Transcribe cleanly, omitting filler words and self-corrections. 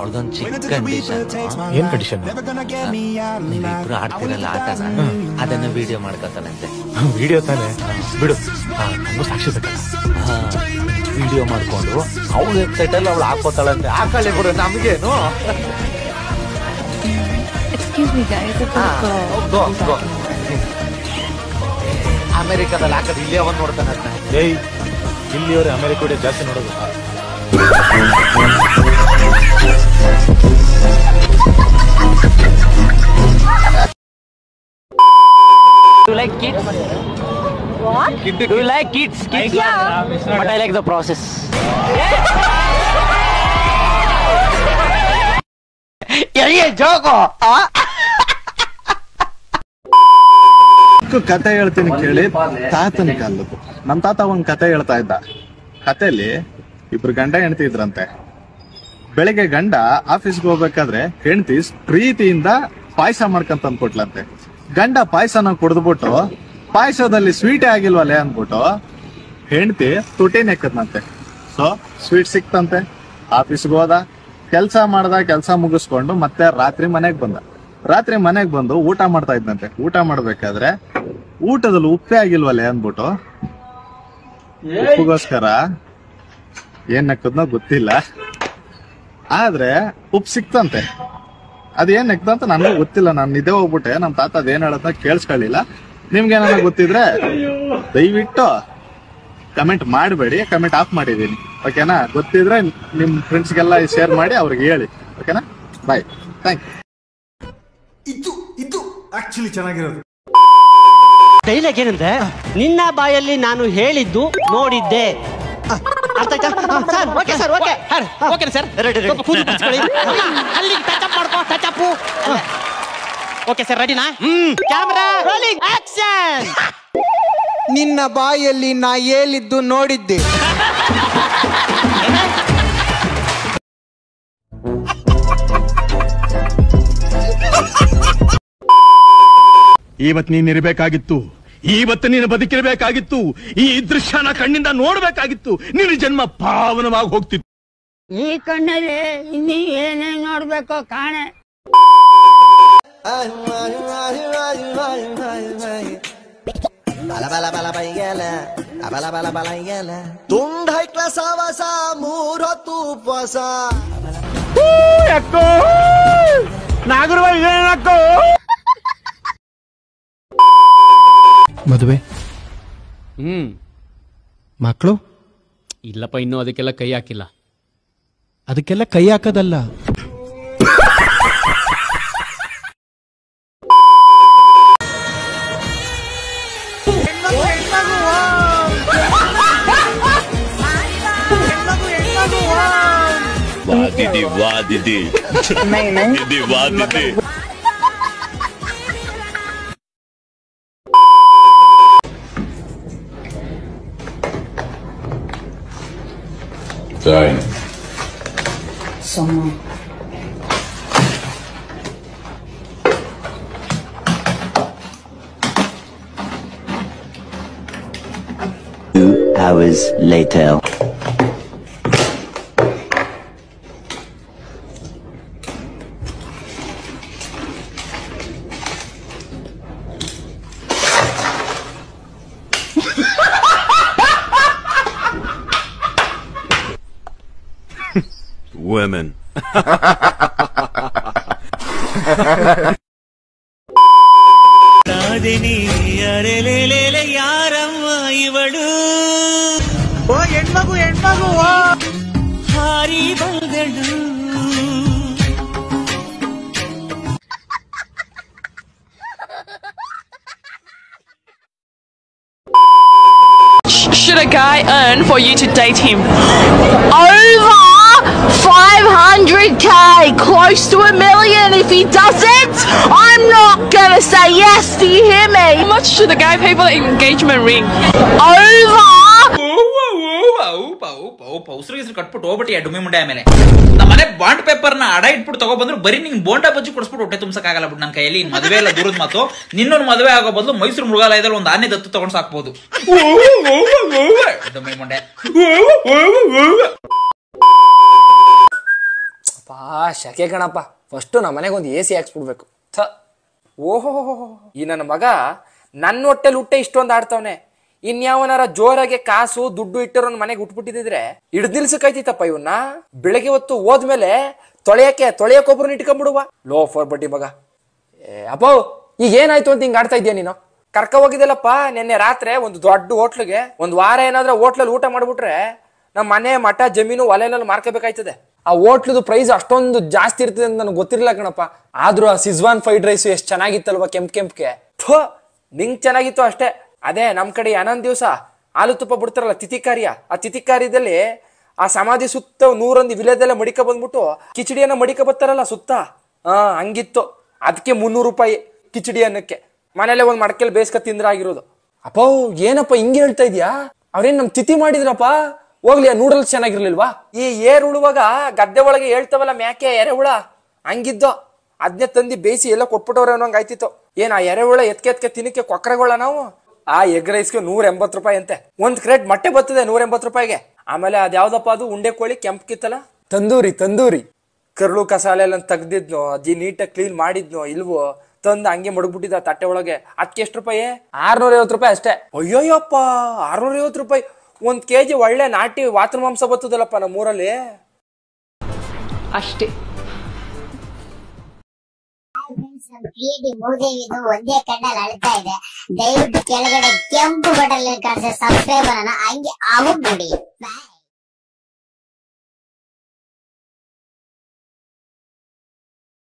ಅವಳದೊಂದು ಚಿಕ್ಕ ಕಂಡೀಷನ್. ಏನ್ ಕಂಡೀಷನ್? ನೀವಿಬ್ರು ಆಡ್ತಿರಲ್ಲ ಆಟನ, ಅದನ್ನ ವಿಡಿಯೋ ಮಾಡ್ಕೊತಾನಂತೆ. ವಿಡಿಯೋ ತಾನೆ, ಬಿಡು. ನಮಗೂ ಸಾಕ್ಷಿ ಬೇಕಲ್ಲ. ವಿಡಿಯೋ ಮಾಡ್ಕೊಂಡು ಅವಳ ವೆಬ್ಸೈಟ್ ಅಲ್ಲಿ ಅವಳು ಹಾಕೋತಾಳಂತೆ. ಹಾಕೊಳ್ಳಿ ಬಿಡು, ನಮ್ಗೇನು. ಅಮೆರಿಕದಲ್ಲಿ ಹಾಕೋದು ಇಲ್ಲಿ ಅವನ್ ನೋಡ್ತಾನಂತ. ಏಯ್, ಇಲ್ಲಿಯವ್ರೆ ಅಮೆರಿಕ ವಿಡಿಯೋ ಜಾಸ್ತಿ ನೋಡೋದು. You like kids? What? Do you like kids? Yeah. But I like the process. ಜೋಕೋ ಕತೆ ಹೇಳ್ತೀನಿ ಕೇಳಿ. ತಾತನ ಕಾಲದ್ದು ನಮ್ ತಾತ ಒಂದ್ ಕತೆ ಹೇಳ್ತಾ ಇದ್ದ. ಕತೆಯಲ್ಲಿ ಇಬ್ರು ಗಂಡ ಹೆಂಡತಿ ಇದ್ರಂತೆ. ಬೆಳಿಗ್ಗೆ ಗಂಡ ಆಫೀಸ್ಗೆ ಹೋಗ್ಬೇಕಾದ್ರೆ ಹೆಂಡತಿ ಪ್ರೀತಿಯಿಂದ ಪಾಯಸ ಮಾಡ್ಕೊಂತ ತಂದ್ಕೊಟ್ಲಂತೆ. ಗಂಡ ಪಾಯಸನ ಕುಡಿದ್ಬಿಟ್ಟು ಪಾಯಸದಲ್ಲಿ ಸ್ವೀಟೇ ಆಗಿಲ್ವಲ್ಲೇ ಅಂದ್ಬಿಟ್ಟು ಹೆಂಡತಿ ತುಟಿ ನೆಕ್ಕದ್ನಂತೆ. So sweet ಸಿಕ್ತಂತೆ. ಆಫೀಸ್ಗೆ ಹೋದ, ಕೆಲ್ಸ ಮುಗಿಸ್ಕೊಂಡು ಮತ್ತೆ ರಾತ್ರಿ ಮನೆಗ್ ಬಂದು ಊಟ ಮಾಡ್ತಾ ಇದ್ದಂತೆ. ಊಟ ಮಾಡ್ಬೇಕಾದ್ರೆ ಊಟದಲ್ಲಿ ಉಪ್ಪೇ ಆಗಿಲ್ವಲ್ಲೇ ಅಂದ್ಬಿಟ್ಟು ಉಪ್ಪಿಗೋಸ್ಕರ ಏನ್ ನೆಕ್ಕದ್ನೋ ಗೊತ್ತಿಲ್ಲ, ಆದ್ರೆ ಉಪ್ಪು ಸಿಕ್ತಂತೆ. ಅದೇನ್ ನೆಕ್ದಂತ ನನಗೂ ಗೊತ್ತಿಲ್ಲ. ನಾನು ನಿದ್ದೆ ಹೋಗ್ಬಿಟ್ಟೆ. ನಮ್ ತಾತ ಅದೇನ್ ಹೇಳೋದನ್ನ ಕೇಳಿಸ್ಕೊಳ್ಳಿಲ್ಲ. ನಿಮ್ಗೆ ಏನಾರ ಗೊತ್ತಿದ್ರೆ ದಯವಿಟ್ಟು ಕಮೆಂಟ್ ಮಾಡಬೇಡಿ. ಕಮೆಂಟ್ ಆಫ್ ಮಾಡಿದೀನಿ, ಓಕೆನಾ? ಗೊತ್ತಿದ್ರೆ ನಿಮ್ ಫ್ರೆಂಡ್ಸ್ಗೆಲ್ಲ ಶೇರ್ ಮಾಡಿ ಅವ್ರಿಗೆ ಹೇಳಿ, ಓಕೆನಾ? ಬಾಯ್, ಥ್ಯಾಂಕ್ ಯು. ಇದು ಆಕ್ಚುಲಿ ಚೆನ್ನಾಗಿರೋದು. ಡೈಲಾಗ್ ಏನಂದ್ರೆ, ನಿನ್ನ ಬಾಯಲ್ಲಿ ನಾನು ಹೇಳಿದ್ದು ನೋಡಿದ್ದೆ. ಅರ್ಥ ಆಯ್ತಾ sir? Okay sir, okay okay sir. ಅಲ್ಲಿ ಟಚ್ ಅಪ್ ಮಾಡ್ಕೋ, ಟಚ್ ಅಪ್. ಓಕೆ ಸರ್, ರೆಡಿನಾ? Camera rolling action. ನಿನ್ನ ಬಾಯಲ್ಲಿ ನಾ ಹೇಳಿದ್ದು ನೋಡಿದ್ದೆ. ಇವತ್ತು ನೀನ್ ಇರಬೇಕಾಗಿತ್ತು, ಇವತ್ತು ನೀನು ಬದುಕಿರಬೇಕಾಗಿತ್ತು, ಈ ದೃಶ್ಯನ ಕಣ್ಣಿಂದ ನೋಡ್ಬೇಕಾಗಿತ್ತು. ನಿನ್ನ ಜನ್ಮ ಪಾವನವಾಗಿ ಹೋಗ್ತಿತ್ತು. ಈ ಕಣ್ಣಲ್ಲಿ ಇನ್ನೀ ಏನೇನ್ ನೋಡ್ಬೇಕೋ ಕಾಣೆ. ತುಂಡ ಹೈಕ್ಲ ಸಾವಾಸ ಮೂರೊತ್ತು ಉಪವಾಸ. ಮದುವೆ ಮಕ್ಕಳು ಇಲ್ಲಪ್ಪ, ಇನ್ನೂ ಅದಕ್ಕೆಲ್ಲ ಕೈ ಹಾಕಿಲ್ಲ. ಅದಕ್ಕೆಲ್ಲ ಕೈ ಹಾಕೋದಲ್ಲ. ವಾದಿದಿ Sorry. Someone. 2 hours later. Women. ಯಾರಮ್ಮ ಇವಳು? ಓ ಹೆಣ್ಮಗು ಹಾರಿ ಬಂದಳು. Should a guy earn for you to date him? Over 500k, close to $1 million. If he doesn't, I'm not gonna say yes. Do you hear me? How much should the guy pay for the engagement ring? Over. ಉಸಿರು ಕಟ್ಬಿಟ್ಟು ಹೋಗ್ಬಿಟ್ಟು ಡುಮ್ಮಿ ಮುಂಡೆ. ಆಮೇಲೆ ನಮ್ಮನೆ bond paper ನ ಅಡ ಇಟ್ಬಿಟ್ಟು ತಗೊಬಂದ್ರು ಬರೀ ನಿಂಗೆ ಬೋಂಡಾ ಬಜ್ಜಿ ಕೊಡಿಸ್ಬಿಟ್ಟು ಹೊಟ್ಟೆ ತುಂಬಸಕ್ಕಾಗಲ್ಲ ಬಿಟ್ಟು ನನ್ನ ಕೈಯಲ್ಲಿ. ಮದುವೆ ಎಲ್ಲ ದೂರದ ಮಾತು. ನಿನ್ನೊಂದು ಮದುವೆ ಆಗೋ ಬದಲು ಮೈಸೂರು ಮೃಗಾಲಯದಲ್ಲಿ ಒಂದು ಆನೆ ದತ್ತು ತಗೊಂಡು ಸಾಕ್ಬೋದು. ಡುಮ್ಮಿ ಮುಂಡೆ. ಶಕೆ ಕಣಪ್ಪ. ಫಸ್ಟ್ ನಮ್ಮ ಮನೆಗೆ ಒಂದು AC ಹಾಕ್ಸ್ಬಿಡ್ಬೇಕು. ಓಹೋ, ಈ ನನ್ನ ಮಗ ನನ್ನ ಹೊಟ್ಟೆಲ್ ಹುಟ್ಟೆ ಇಷ್ಟೊಂದು ಆಡ್ತಾವನೆ. ಇನ್ಯಾವನಾರ ಜೋರಾಗೆ ಕಾಸು ದುಡ್ಡು ಇಟ್ಟರೋ ಮನೆಗೆ ಉಟ್ಬಿಟ್ಟಿದ್ರೆ ಹಿಡ್ದು ನಿಲ್ಸಕ್ಕಾಯ್ತಿತ್ತಪ್ಪ ಇವನ್ನ. ಬೆಳಗ್ಗೆ ಹೊತ್ತು ಹೋದ್ಮೇಲೆ ತೊಳೆಯಕ್ಕೊಬ್ರು ಇಟ್ಕೊಂಡ್ಬಿಡುವ. ಲೋ ಫಾರ್ ಬಡ್ಡಿ ಮಗ. ಅಪ್ಪ ಈಗ ಏನಾಯ್ತು ಅಂತ ಹಿಂಗ್ ಆಡ್ತಾ ಇದೀಯ ನೀನು? ಕರ್ಕ ಹೋಗಿದ್ದಲ್ಲಪ್ಪ ನಿನ್ನೆ ರಾತ್ರಿ ಒಂದು ದೊಡ್ಡ ಹೋಟ್ಲಿಗೆ. ಒಂದು ವಾರ ಏನಾದ್ರೆ ಹೋಟ್ಲಲ್ಲಿ ಊಟ ಮಾಡ್ಬಿಟ್ರೆ ನಮ್ಮ ಮನೆ ಮಠ ಜಮೀನು ಒಲೆನಲ್ಲಿ ಮಾರ್ಕೋಬೇಕಾಯ್ತದೆ. ಆ ಹೋಟ್ಲದು ಪ್ರೈಸ್ ಅಷ್ಟೊಂದು ಜಾಸ್ತಿ ಇರ್ತದೆ ಅಂತ ನನಗೆ ಗೊತ್ತಿರಲಿಲ್ಲ ಕಣಪ್ಪ. ಆದ್ರೂ ಆ ಸಿಜ್ವಾನ್ ಫ್ರೈಡ್ ರೈಸ್ ಎಷ್ಟು ಚೆನ್ನಾಗಿತ್ತಲ್ವಾ, ಕೆಂಪ್ಗೆ. ನಿಂಗ್ ಚೆನ್ನಾಗಿತ್ತು ಅಷ್ಟೇ. ಅದೇ ನಮ್ ಕಡೆ ಹನ್ನೊಂದು ದಿವಸ ಹಾಲು ತುಪ್ಪ ಬಿಡ್ತಾರಲ್ಲ ತಿಥಿಕಾರ್ಯ, ಆ ತಿಥಿಕಾರ್ಯದಲ್ಲಿ ಆ ಸಮಾಧಿ ಸುತ್ತ 101 ವಿಲೇದೆಲ್ಲ ಮಡಿಕ ಬಂದ್ಬಿಟ್ಟು ಕಿಚಡಿಯನ್ನ ಮಡಿಕ ಬರ್ತಾರಲ್ಲ ಸುತ್ತ, ಹಂಗಿತ್ತು. ಅದಕ್ಕೆ 300 ರೂಪಾಯಿ ಕಿಚಡಿ ಅನ್ನಕ್ಕೆ. ಮನೇಲೆ ಒಂದ್ ಮಡಕೆಲ್ ಬೇಸ್ಕ ತಿಂದ್ರಾಗಿರೋದು. ಅಪ್ಪ ಏನಪ್ಪ ಹಿಂಗೆ ಹೇಳ್ತಾ ಇದ್ಯಾ? ಅವ್ರೇನ್ ನಮ್ ತಿಥಿ ಮಾಡಿದ್ರಪ್ಪ. ಹೋಗ್ಲಿ, ಆ ನೂಡಲ್ಸ್ ಚೆನ್ನಾಗಿರ್ಲಿಲ್ವಾ? ಈ ಏರ್ ಉಳುವಾಗ ಗದ್ದೆ ಒಳಗೆ ಹೇಳ್ತಾವಲ್ಲ ಮ್ಯಾಕೆ ಎರೆಹುಳ, ಹಂಗಿದ್ದೋ. ಅದನ್ನೇ ತಂದಿ ಬೇಯಿಸಿ ಎಲ್ಲ ಕೊಟ್ಬಿಟ್ಟವ್ರೆ ಅನ್ನೋಂಗ್ ಆಯ್ತಿತ್ತು. ಏನ್ ಆ ಎರೆಹುಳ ಎತ್ಕೆ ತಿನ್ನಕ್ಕೆ ಕೊಕ್ರಗಳ ನಾವು. ಆ ಎಗ್ ರೈಸ್ಗೆ 180 ರೂಪಾಯಿ ಅಂತೆ. ಒಂದ್ ಕ್ರೇಟ್ ಮೊಟ್ಟೆ ಬರ್ತದೆ 180 ರೂಪಾಯಿಗೆ. ಆಮೇಲೆ ಅದ್ಯಾವ್ದಪ್ಪ ಅದು ಉಂಡೆ ಕೋಳಿ ಕೆಂಪ್ಕಿತ್ತಲ್ಲ, ತಂದೂರಿ ಕರ್ಳು ಕಸಾಲೆ ಎಲ್ಲ ತೆಗ್ದಿದ್ನೋ, ಅಜ್ಜಿ ನೀಟಾಗಿ ಕ್ಲೀನ್ ಮಾಡಿದ್ನೋ ಇಲ್ವೋ, ತಂದು ಹಂಗೆ ಮಡಗ್ಬಿಟ್ಟಿದ್ದ ತಟ್ಟೆ ಒಳಗೆ. ಅದಕ್ಕೆ ಎಷ್ಟು ರೂಪಾಯಿ? 650 ರೂಪಾಯಿ ಅಷ್ಟೇ. ಅಯ್ಯೋಯ್ಯಪ್ಪ, 650 ರೂಪಾಯಿ. 1 kg ಒಳ್ಳೆ ನಾಟಿ ವಾತ್ರ ಮಾಂಸ ಬರ್ತದಲ್ಲಪ್ಪ ನಮ್ಮೂರಲ್ಲಿ. ಅಷ್ಟೇ. ಒಂದೇ ಕಣ್ಣಲ್ಲಿ ಅಳ್ತಾ ಇದೆ. ದಯವಿಟ್ಟು ಕೆಳಗಡೆ ಕೆಂಪು ಬಟನ್ ಕಾಣಿಸಿ ಸಬ್ಸ್ಕ್ರೈಬ್ ಅನ್ನ ಹಂಗೆ ಆಗ್ಬಿಡಿ.